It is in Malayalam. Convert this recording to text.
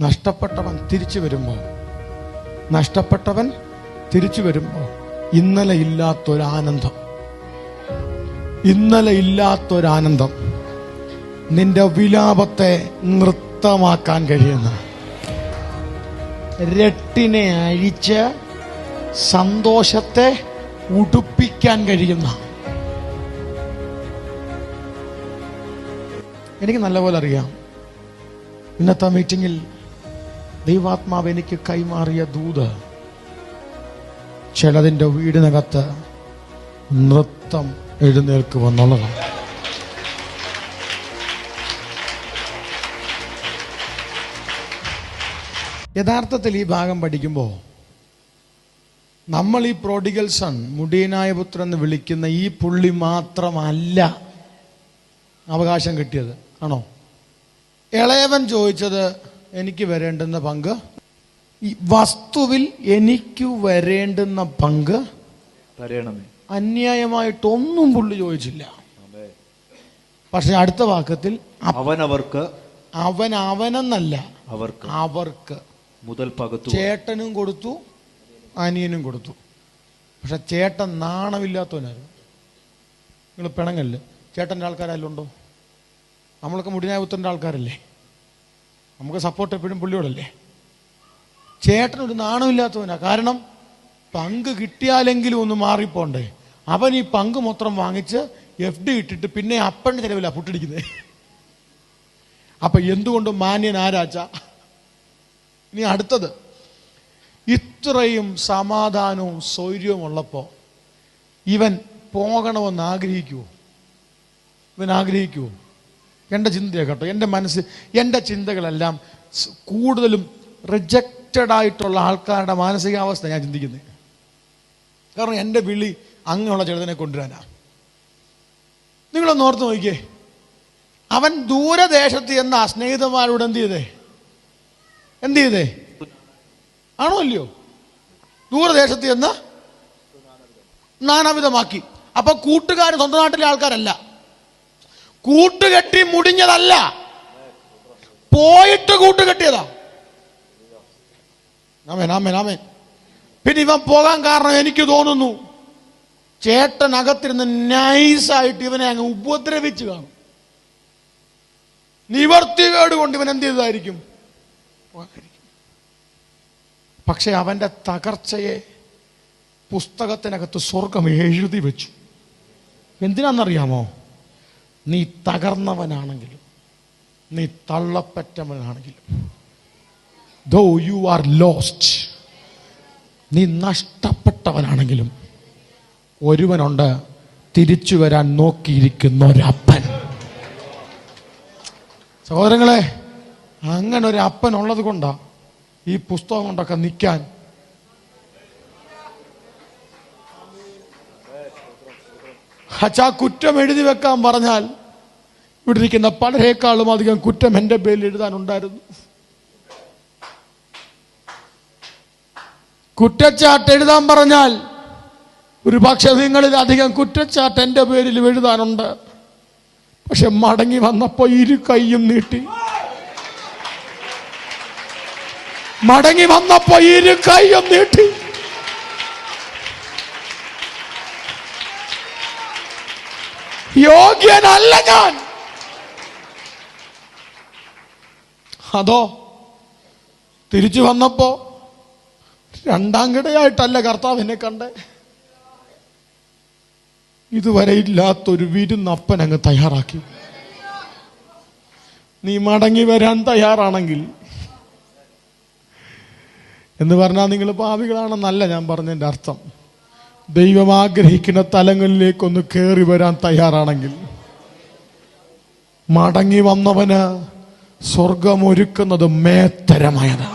നഷ്ടപ്പെട്ടവൻ തിരിച്ചു വരുമ്പോൾ ഇന്നലെ ഇല്ലാത്തൊരാനന്ദം നിന്റെ വിലാപത്തെ നൃത്തമാക്കാൻ കഴിയുന്ന, രട്ടിനെ അഴിച്ച് സന്തോഷത്തെ ഉടുപ്പിക്കാൻ കഴിയുന്ന, എനിക്ക് നല്ലപോലെ അറിയാം. ഇന്നത്തെ മീറ്റിംഗിൽ ദൈവാത്മാവ് എനിക്ക് കൈമാറിയ ദൂത് ചിലതിൻ്റെ വീടിനകത്ത് നൃത്തം എഴുന്നേൽക്കുമെന്നുള്ളതാണ്. യഥാർത്ഥത്തിൽ ഈ ഭാഗം പഠിക്കുമ്പോൾ നമ്മൾ ഈ പ്രോഡിഗൽ സൺ, മുടിയനായ പുത്രൻ എന്ന് വിളിക്കുന്ന ഈ പുള്ളി മാത്രമല്ല അവകാശം കിട്ടിയത്, ആണോ? ഇളയവൻ ചോദിച്ചത് എനിക്ക് വരേണ്ടുന്ന പങ്ക്, ഈ വസ്തുവിൽ എനിക്ക് വരേണ്ടുന്ന പങ്ക് അന്യായമായിട്ടൊന്നും പുള്ളി ചോദിച്ചില്ല. പക്ഷെ അടുത്ത വാക്യത്തിൽ അവനെന്നല്ല, അവർക്ക് മുതൽ പകുത്തു. ചേട്ടനും കൊടുത്തു, അനിയനും കൊടുത്തു. പക്ഷെ ചേട്ടൻ നാണമില്ലാത്തവനായിരുന്നു. നിങ്ങൾ പിണങ്ങല്ലേ? ചേട്ടൻ്റെ ആൾക്കാരല്ലുണ്ടോ? നമ്മളൊക്കെ മുടിനായപുത്രൻ്റെ ആൾക്കാരല്ലേ? നമുക്ക് സപ്പോർട്ട് എപ്പോഴും പുള്ളിയോടല്ലേ? ചേട്ടനൊരു നാണമില്ലാത്തവനാ. കാരണം പങ്ക് കിട്ടിയാലെങ്കിലും ഒന്ന് മാറിപ്പോണ്ടേ. അവൻ ഈ പങ്ക് മൊത്തം വാങ്ങിച്ച് FD ഇട്ടിട്ട് പിന്നെ അപ്പൻ്റെ ചിലവില്ല പുട്ടിടിക്കുന്നത്. അപ്പൊ എന്തുകൊണ്ടും മാന്യൻ ആരാച്ച. ഇനി അടുത്തത്, ഇത്രയും സമാധാനവും സൗര്യവും ഉള്ളപ്പോ ഇവൻ പോകണമെന്ന് ആഗ്രഹിക്കുവോ? എൻ്റെ ചിന്തയാണ് കേട്ടോ. എൻ്റെ ചിന്തകളെല്ലാം കൂടുതലും റിജക്റ്റഡ് ആയിട്ടുള്ള ആൾക്കാരുടെ മാനസികാവസ്ഥ ഞാൻ ചിന്തിക്കുന്നത്. കാരണം എൻ്റെ വിളി അങ്ങനെയുള്ള ചിലതിനെ കൊണ്ടുവരാനാ. നിങ്ങളൊന്ന് ഓർത്ത് നോക്കിയേ, അവൻ ദൂരദേശത്ത് എന്ന സ്നേഹിതന്മാരോട് എന്ത് ചെയ്തേ? ആണോ അല്ലയോ? ദൂരദേശത്ത് എന്ന് നാനാവിധമാക്കി. അപ്പൊ കൂട്ടുകാർ സ്വന്തം നാട്ടിലെ ആൾക്കാരല്ല, കൂട്ടുകെട്ടി മുടിഞ്ഞതല്ല, പോയിട്ട് കൂട്ടുകെട്ടിയതാ. ആമേൻ. പിന്നെ ഇവൻ പോകാൻ കാരണം എനിക്ക് തോന്നുന്നു ചേട്ടൻ അകത്തിരുന്ന് നൈസായിട്ട് ഇവനെ അങ്ങ് ഉപദ്രവിച്ചു കാണും. നിവർത്തികേട് കൊണ്ട് ഇവൻ എന്ത് ചെയ്തതായിരിക്കും? പക്ഷെ അവന്റെ തകർച്ചയെ പുസ്തകത്തിനകത്ത് സ്വർഗം എഴുതി വെച്ചു. എന്തിനാണെന്നറിയാമോ? നീ തകർന്നവനാണെങ്കിലും, നീ തള്ളപ്പറ്റവനാണെങ്കിലും, though you are lost, നീ നഷ്ടപ്പെട്ടവനാണെങ്കിലും ഒരുവനുണ്ട്, തിരിച്ചു വരാൻ നോക്കിയിരിക്കുന്ന ഒരപ്പൻ. സഹോദരങ്ങളെ, അങ്ങനെ ഒരു അപ്പൻ ഉള്ളത് കൊണ്ടാ ഈ പുസ്തകം കൊണ്ടൊക്കെ നിൽക്കാൻ. കുറ്റം എഴുതി വെക്കാൻ പറഞ്ഞാൽ ഇവിടെ ഇരിക്കുന്ന പലരേക്കാളും അധികം കുറ്റം എൻ്റെ പേരിൽ എഴുതാനുണ്ടായിരുന്നു. കുറ്റച്ചാട്ട് എഴുതാൻ പറഞ്ഞാൽ ഒരു പക്ഷെ നിങ്ങളിൽ അധികം കുറ്റച്ചാട്ട് എൻ്റെ പേരിൽ എഴുതാനുണ്ട്. പക്ഷെ മടങ്ങി വന്നപ്പോ ഇരു കൈയും നീട്ടി, യോഗ്യനല്ല ഞാൻ. അതോ തിരിച്ചു വന്നപ്പോ രണ്ടാം കിടയായിട്ടല്ല കർത്താവ് എന്നെ കണ്ടേ, ഇതുവരെ ഇല്ലാത്തൊരു വിരുന്ന് അപ്പൻ അങ്ങ് തയ്യാറാക്കി. നീ മടങ്ങി വരാൻ തയ്യാറാണെങ്കിൽ എന്ന് പറഞ്ഞാൽ നിങ്ങൾ പാപികളാണെന്നല്ല ഞാൻ പറഞ്ഞതിൻ്റെ അർത്ഥം. ദൈവം ആഗ്രഹിക്കുന്ന തലങ്ങളിലേക്കൊന്ന് കയറി വരാൻ തയ്യാറാണെങ്കിൽ മടങ്ങി വന്നവന് സ്വർഗം ഒരുക്കുന്നത് മേത്തരമായതാണ്.